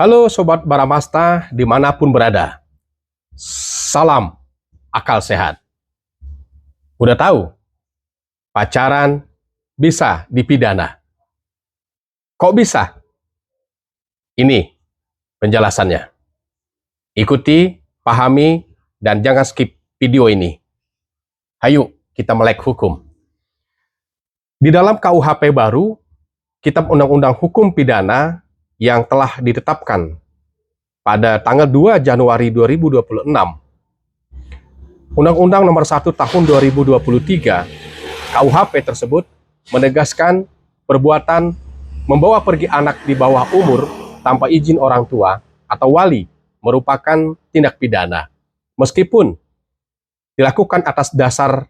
Halo Sobat Baramasta dimanapun berada. Salam akal sehat. Udah tahu, pacaran bisa dipidana. Kok bisa? Ini penjelasannya. Ikuti, pahami, dan jangan skip video ini. Hayu, kita melek hukum. Di dalam KUHP baru, Kitab Undang-Undang Hukum Pidana yang telah ditetapkan pada tanggal 2 Januari 2026, Undang-Undang Nomor 1 Tahun 2023, KUHP tersebut menegaskan perbuatan membawa pergi anak di bawah umur tanpa izin orang tua atau wali merupakan tindak pidana, meskipun dilakukan atas dasar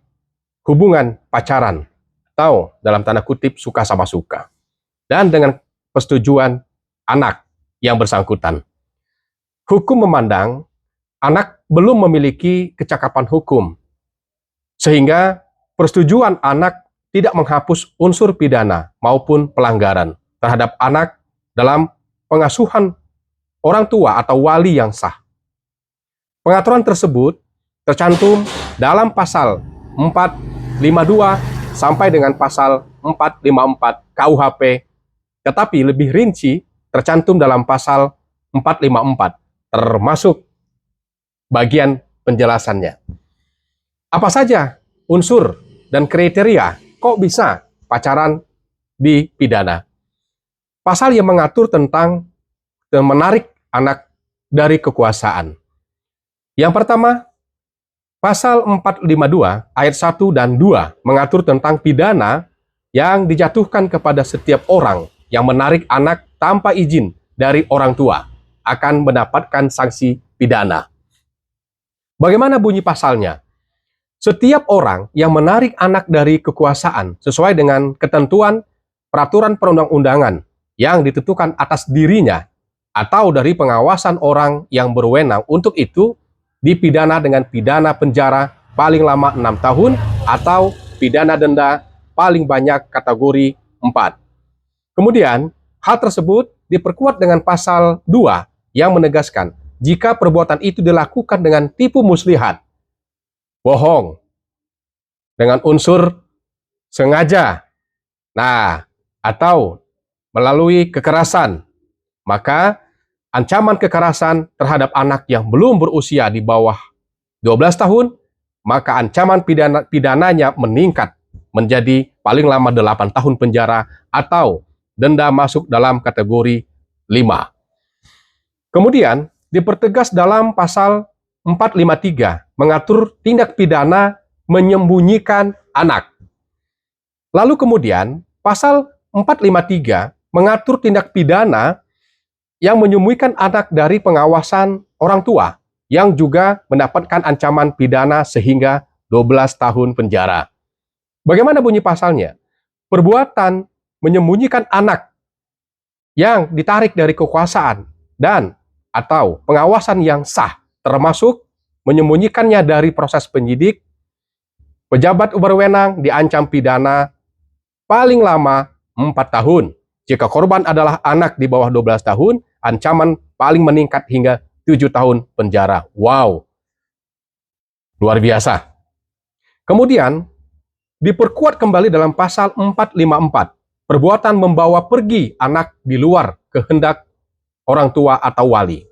hubungan pacaran atau dalam tanda kutip suka sama suka, dan dengan persetujuan anak yang bersangkutan. Hukum memandang anak belum memiliki kecakapan hukum, sehingga persetujuan anak tidak menghapus unsur pidana maupun pelanggaran terhadap anak dalam pengasuhan orang tua atau wali yang sah. Pengaturan tersebut tercantum dalam pasal 452 sampai dengan pasal 454 KUHP, tetapi lebih rinci tercantum dalam pasal 454, termasuk bagian penjelasannya. Apa saja unsur dan kriteria kok bisa pacaran dipidana? Pasal yang mengatur tentang menarik anak dari kekuasaan. Yang pertama, pasal 452 ayat 1 dan 2 mengatur tentang pidana yang dijatuhkan kepada setiap orang yang menarik anak tanpa izin dari orang tua akan mendapatkan sanksi pidana. Bagaimana bunyi pasalnya? Setiap orang yang menarik anak dari kekuasaan sesuai dengan ketentuan peraturan perundang-undangan yang ditentukan atas dirinya atau dari pengawasan orang yang berwenang untuk itu dipidana dengan pidana penjara paling lama 6 tahun atau pidana denda paling banyak kategori 4. Kemudian, hal tersebut diperkuat dengan pasal 2 yang menegaskan jika perbuatan itu dilakukan dengan tipu muslihat, bohong, dengan unsur sengaja, atau melalui kekerasan, maka ancaman kekerasan terhadap anak yang belum berusia di bawah 12 tahun, maka ancaman pidananya meningkat menjadi paling lama 8 tahun penjara atau denda masuk dalam kategori 5. Kemudian dipertegas dalam pasal 453 mengatur tindak pidana menyembunyikan anak. Lalu kemudian pasal 453 mengatur tindak pidana yang menyembunyikan anak dari pengawasan orang tua yang juga mendapatkan ancaman pidana sehingga 12 tahun penjara. Bagaimana bunyi pasalnya? Perbuatan menyembunyikan anak yang ditarik dari kekuasaan dan atau pengawasan yang sah, termasuk menyembunyikannya dari proses penyidik, pejabat berwenang diancam pidana paling lama 4 tahun. Jika korban adalah anak di bawah 12 tahun, ancaman paling meningkat hingga 7 tahun penjara. Wow, luar biasa. Kemudian, diperkuat kembali dalam pasal 454, perbuatan membawa pergi anak di luar kehendak orang tua atau wali.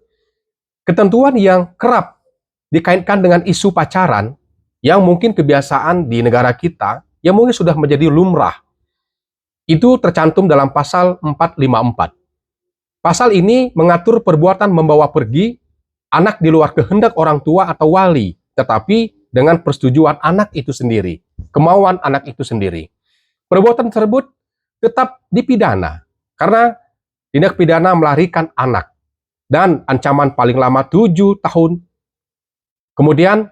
Ketentuan yang kerap dikaitkan dengan isu pacaran, yang mungkin kebiasaan di negara kita, yang mungkin sudah menjadi lumrah, itu tercantum dalam pasal 454. Pasal ini mengatur perbuatan membawa pergi anak di luar kehendak orang tua atau wali, tetapi dengan persetujuan anak itu sendiri, kemauan anak itu sendiri. Perbuatan tersebut tetap dipidana karena tindak pidana melarikan anak dan ancaman paling lama 7 tahun. Kemudian,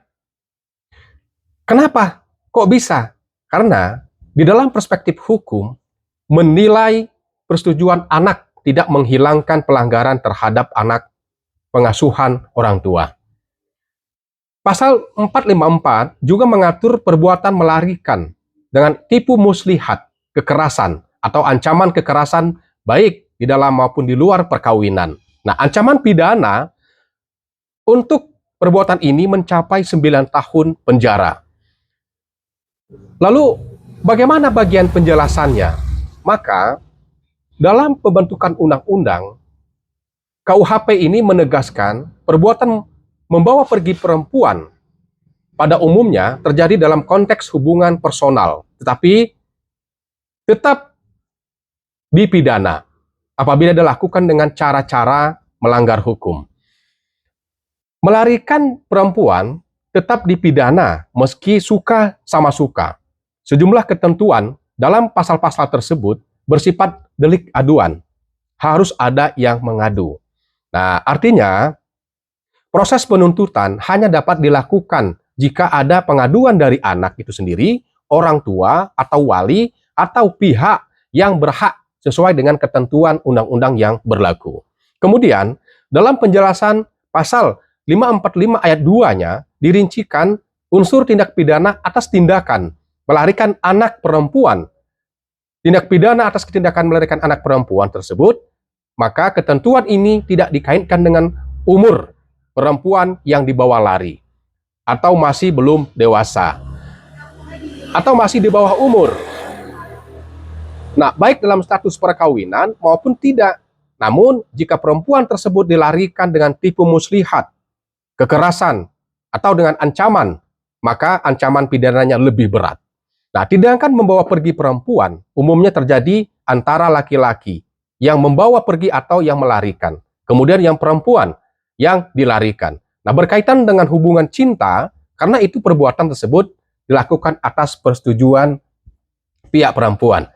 kenapa kok bisa? Karena di dalam perspektif hukum, menilai persetujuan anak tidak menghilangkan pelanggaran terhadap anak pengasuhan orang tua. Pasal 454 juga mengatur perbuatan melarikan dengan tipu muslihat, kekerasan, atau ancaman kekerasan baik di dalam maupun di luar perkawinan. Nah, ancaman pidana untuk perbuatan ini mencapai 9 tahun penjara. Lalu, bagaimana bagian penjelasannya? Maka, dalam pembentukan undang-undang, KUHP ini menegaskan perbuatan membawa pergi perempuan pada umumnya terjadi dalam konteks hubungan personal, tetapi tetap dipidana apabila dilakukan dengan cara-cara melanggar hukum. Melarikan perempuan tetap dipidana meski suka sama suka. Sejumlah ketentuan dalam pasal-pasal tersebut bersifat delik aduan. Harus ada yang mengadu. Nah, artinya proses penuntutan hanya dapat dilakukan jika ada pengaduan dari anak itu sendiri, orang tua atau wali, atau pihak yang berhak sesuai dengan ketentuan undang-undang yang berlaku. Kemudian, dalam penjelasan pasal 545 ayat 2-nya dirincikan unsur tindak pidana atas tindakan melarikan anak perempuan. Tindak pidana atas tindakan melarikan anak perempuan tersebut, maka ketentuan ini tidak dikaitkan dengan umur perempuan yang dibawa lari, atau masih belum dewasa, atau masih di bawah umur. Nah, baik dalam status perkawinan maupun tidak. Namun, jika perempuan tersebut dilarikan dengan tipu muslihat, kekerasan, atau dengan ancaman, maka ancaman pidananya lebih berat. Nah, tindakan membawa pergi perempuan umumnya terjadi antara laki-laki yang membawa pergi atau yang melarikan. Kemudian yang perempuan yang dilarikan. Nah, berkaitan dengan hubungan cinta, karena itu perbuatan tersebut dilakukan atas persetujuan pihak perempuan.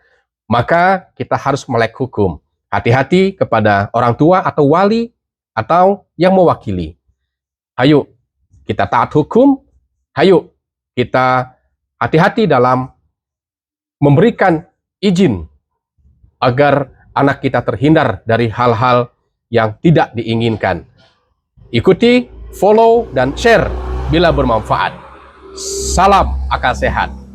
Maka kita harus melek hukum. Hati-hati kepada orang tua atau wali atau yang mewakili. Hayo, kita taat hukum. Hayo, kita hati-hati dalam memberikan izin agar anak kita terhindar dari hal-hal yang tidak diinginkan. Ikuti, follow, dan share bila bermanfaat. Salam akal sehat.